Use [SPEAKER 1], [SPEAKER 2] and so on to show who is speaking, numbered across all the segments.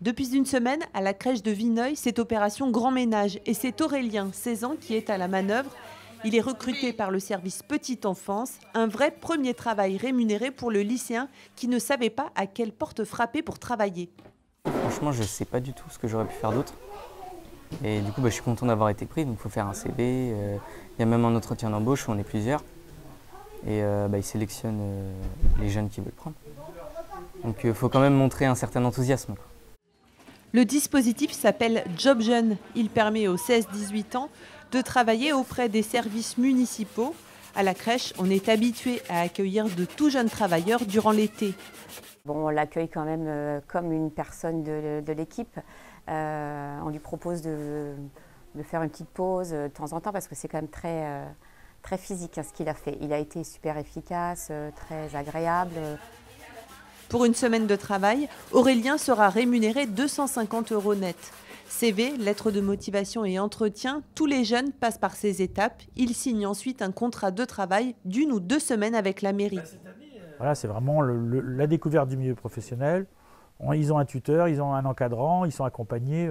[SPEAKER 1] Depuis une semaine, à la crèche de Vineuil, c'est opération grand ménage et c'est Aurélien, 16 ans, qui est à la manœuvre. Il est recruté par le service petite enfance, un vrai premier travail rémunéré pour le lycéen qui ne savait pas à quelle porte frapper pour travailler.
[SPEAKER 2] Franchement, je ne sais pas du tout ce que j'aurais pu faire d'autre. Et du coup, je suis content d'avoir été pris, donc il faut faire un CV. Il y a même un entretien d'embauche où on est plusieurs. Et ils sélectionnent les jeunes qui veulent prendre. Donc il faut quand même montrer un certain enthousiasme.
[SPEAKER 1] Le dispositif s'appelle Job Jeune. Il permet aux 16-18 ans de travailler auprès des services municipaux. À la crèche, on est habitué à accueillir de tout jeunes travailleurs durant l'été.
[SPEAKER 3] Bon, on l'accueille quand même comme une personne de l'équipe. On lui propose de faire une petite pause de temps en temps parce que c'est quand même très physique ce qu'il a fait. Il a été super efficace, très agréable.
[SPEAKER 1] Pour une semaine de travail, Aurélien sera rémunéré 250 € net. CV, lettre de motivation et entretien, tous les jeunes passent par ces étapes. Ils signent ensuite un contrat de travail d'1 ou 2 semaines avec la mairie.
[SPEAKER 4] Voilà, c'est vraiment la découverte du milieu professionnel. Ils ont un tuteur, ils ont un encadrant, ils sont accompagnés.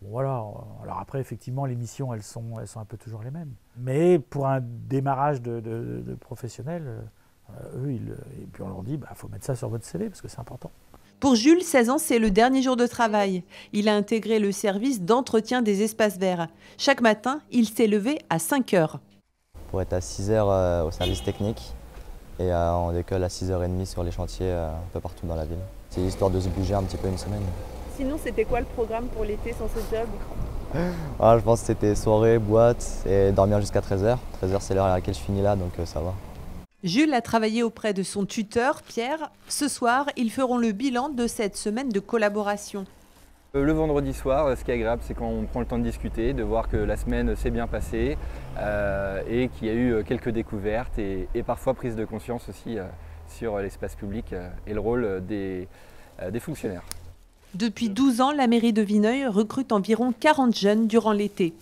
[SPEAKER 4] Voilà. Alors après, effectivement, les missions, elles sont un peu toujours les mêmes. Mais pour un démarrage de professionnel, et puis on leur dit, faut mettre ça sur votre CV parce que c'est important.
[SPEAKER 1] Pour Jules, 16 ans, c'est le dernier jour de travail. Il a intégré le service d'entretien des espaces verts. Chaque matin, il s'est levé à 5 h.
[SPEAKER 5] Pour être à 6 h au service technique et on décolle à 6 h 30 sur les chantiers un peu partout dans la ville. C'est histoire de se bouger un petit peu une semaine.
[SPEAKER 1] Sinon, c'était quoi le programme pour l'été sans ce job?
[SPEAKER 5] Je pense que c'était soirée, boîte et dormir jusqu'à 13 h. 13 h, c'est l'heure à laquelle je finis là, donc ça va.
[SPEAKER 1] Jules a travaillé auprès de son tuteur, Pierre. Ce soir, ils feront le bilan de cette semaine de collaboration.
[SPEAKER 6] Le vendredi soir, ce qui est agréable, c'est quand on prend le temps de discuter, de voir que la semaine s'est bien passée et qu'il y a eu quelques découvertes et parfois prise de conscience aussi sur l'espace public et le rôle des fonctionnaires.
[SPEAKER 1] Depuis 12 ans, la mairie de Vineuil recrute environ 40 jeunes durant l'été.